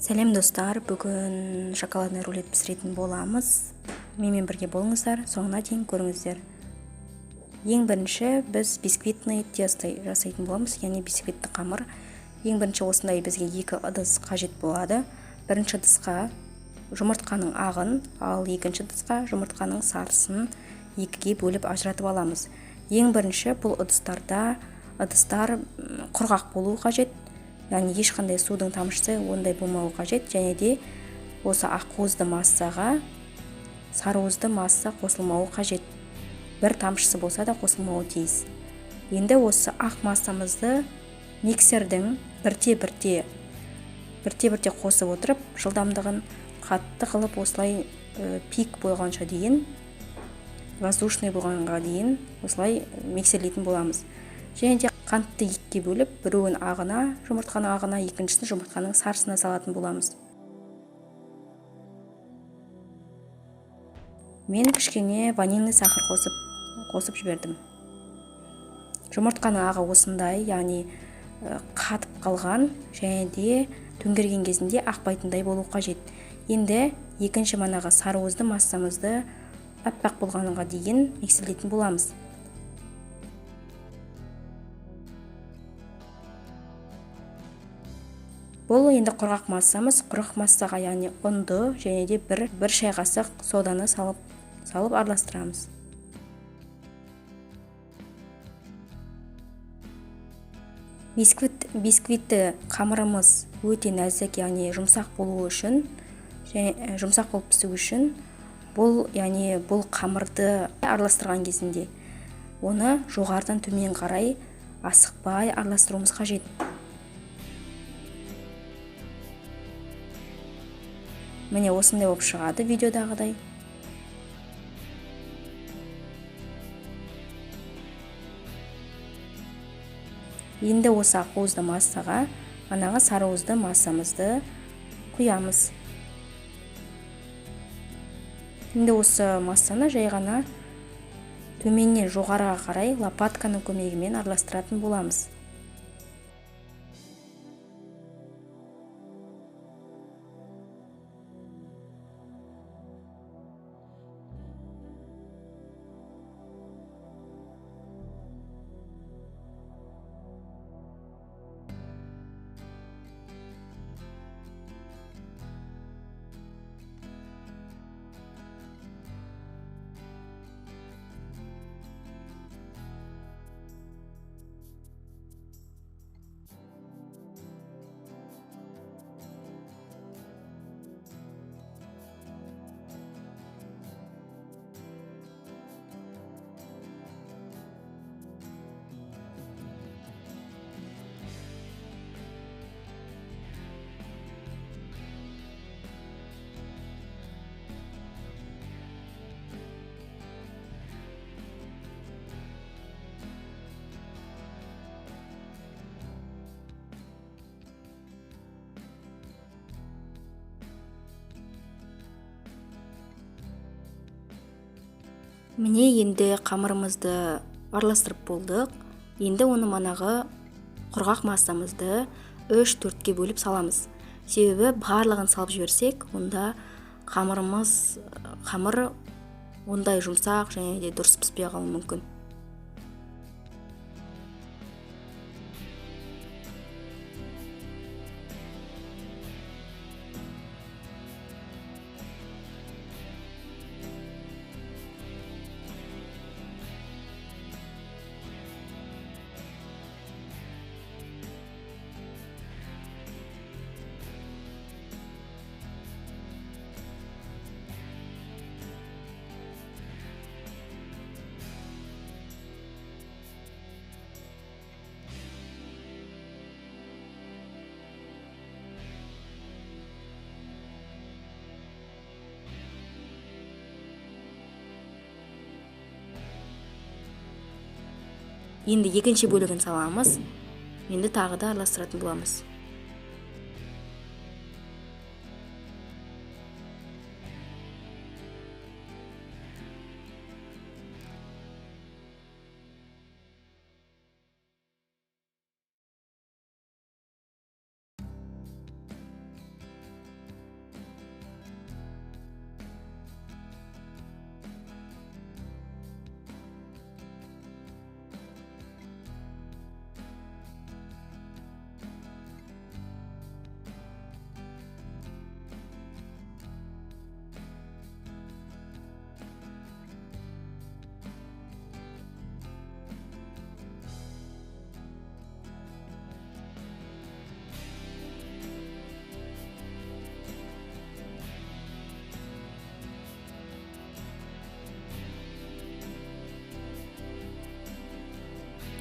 Сәлем достар, бүгін шоколадный рулет пісіретін боламыз. Менімен бірге болыңыздар, соңына дейін көріңіздер. Ең бірінші біз бисквитный тесто жасайтын боламыз, яғни бисквитті қамыр. Ең бірінші осындай бізге 2 ыдыс қажет болады. Бірінші ыдысқа жұмыртқаның ағын, ал екінші ыдысқа жұмыртқаның сарысын 2-ге бөліп ажыратып аламыз. Ең бірінші бұл ыдыстар құрғақ болуы қажет. Яғни ешқандай судың тамшысы ондай болмауы қажет, және де осы ақуызды массаға сарыуызды масса қосылмауы қажет. Бір тамшысы болса да қосылмауы тиіс. Енді осы ақ массамызды миксердің бірте-бірте қосып отырып, жылдамдығын қатты қылып осылай пик болғанша дейін, воздушный болғанға дейін осылай миксерлейтін боламыз. Және де қантты 2-ге бөліп, біреуін ағына, жұмыртқаның ағына, екіншісін жұмыртқаның сарысына салатын боламыз. Мен кішкене ванильный сахар қосып жібердім. Жұмыртқаның ағы осындай, яғни қатып қалған, және де төңгерген кезінде ақпайтындай болу қажет. Енді екінші манаға сарыуызды массамызды аппақ болғанға дейін миксерлейтін боламыз. Бұл енді құрғақ массамыз, құрғақ массаға яғни ұнды және де бір шай қасық соданы салып араластырамыз. Бисквитті қамырымыз өте нәзік, яғни жұмсақ болуы үшін, жұмсақ болып пісу үшін, бұл қамырды араластырған кезінде оны жоғарыдан төмен қарай асықпай араластыруымыз қажет. Міне осындай болып шығады видеодағыдай. Енді осы ақуызды массаға, анаға сарыуызды массамызды құямыз. Енді осы массаны жай ғана төменнен жоғарыға қарай лопатканың көмегімен араластыратын боламыз. Міне енді қамырымызды араластырып болдық. Енді оны манағы құрғақ массамызды 3-4-ге бөліп саламыз. Себебі барлығын салып жіберсек, онда қамыр ондай жұмсақ және де дұрыс піспей қалуы мүмкін. Енді екінші бөлігін саламыз. Енді тағы да араластыратын боламыз.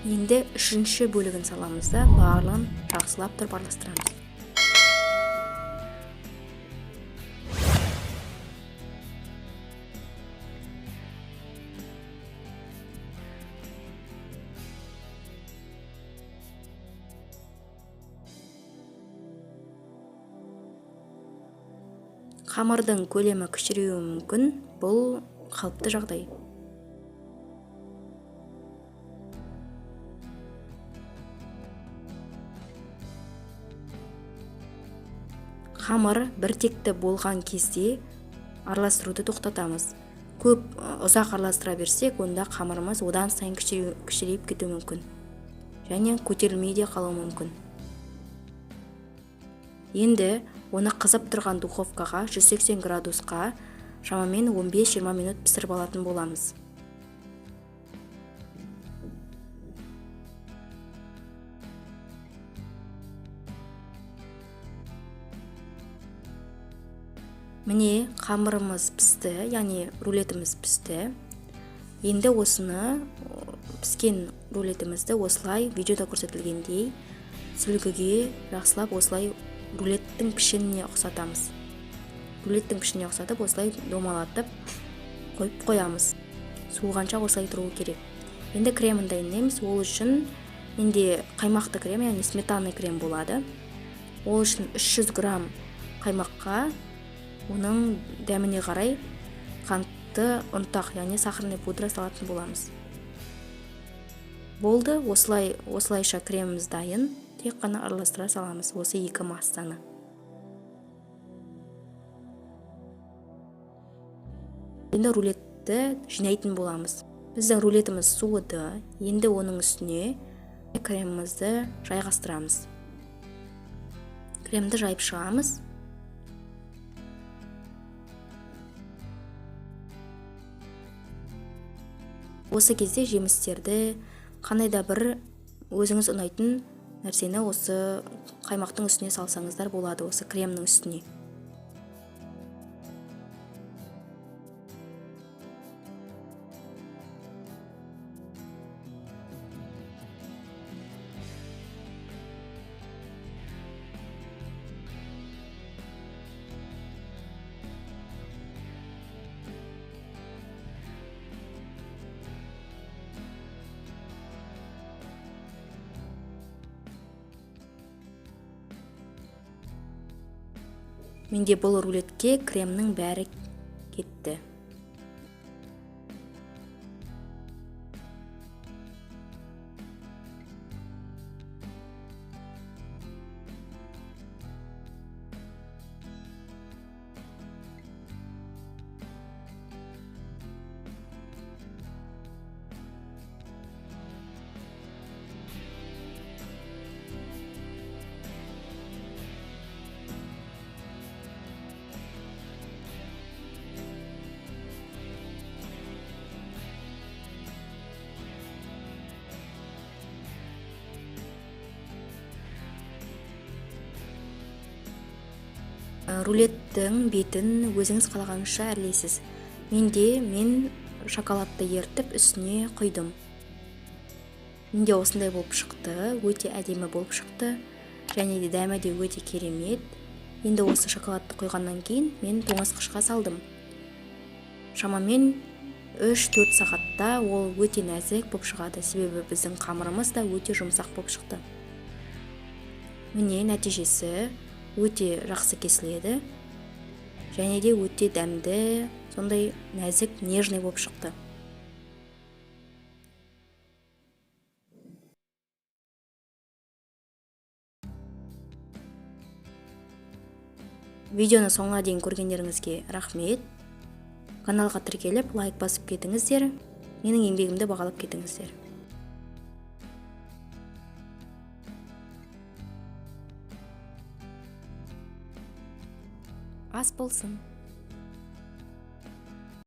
Енді үшінші бөлігін саламыз да барлығын жақсылап тұрып араластырамыз. Қамырдың көлемі кішіреуі мүмкін, бұл қалыпты жағдай. Қамыр біртекті болған кезде араластыруды тоқтатамыз. Көп ұзақ араластыра берсек, онда қамырымыз одан сайын кішірейіп кетуі мүмкін. Және көтерілмей де қалуы мүмкін. Енді оны қызып тұрған духовкаға 180 градусқа шамамен 15-20 минут пісіріп алатын боламыз. Міне қамырымыз пісті, яғни рулетіміз пісті. Енді осыны піскен рулетімізді осылай видеода көрсетілгендей сүлгіге жақсылап осылай рулеттің пішініне ұқсатамыз. Рулеттің пішініне ұқсатып осылай домалатып қойып қоямыз. Суығанша осылай тұруы керек. Енді кремін дайындаймыз. Ол үшін менде қаймақты крем, яғни сметанный крем болады. Ол үшін 300 грамм қаймаққа оның дәміне қарай қантты ұнтақ, яғни сахарный пудра салатын боламыз. Болды, осылайша креміміз дайын. Тек қана араластыра саламыз осы екі массаны. Енді рулетті жинайтын боламыз. Біздің рулетіміз суыды. Енді оның үстіне кремімізді жайғастырамыз. Кремді жайып шығамыз. Осы кезде жемістерді, қандай да бір өзіңіз ұнайтын нәрсені осы қаймақтың үстіне салсаңыздар болады, осы кремнің үстіне. Менде бұл рулетке кремнің бәрі кетті. Рулеттің бетін өзіңіз қалағаныңызша әрлейсіз. Мен шоколадты ертіп үстіне құйдым. Менде осындай болып шықты, өте әдемі болып шықты. Және де дәмі де өте керемет. Енді осы шоколадты құйғаннан кейін мен тоңазытқышқа салдым. Шамамен 3-4 сағатта ол өте нәзік болып шығады, себебі біздің қамырымыз да өте жұмсақ болып шықты. Міне нәтижесі өте жақсы кесіледі, және де өте дәмді, сондай нәзік, нежный болып шықты. Видеоны соңына дейін көргендеріңізге рахмет. Каналға тіркеліп, лайк басып кетіңіздер. Менің еңбегімді бағалап кетіңіздер. Ас болсын.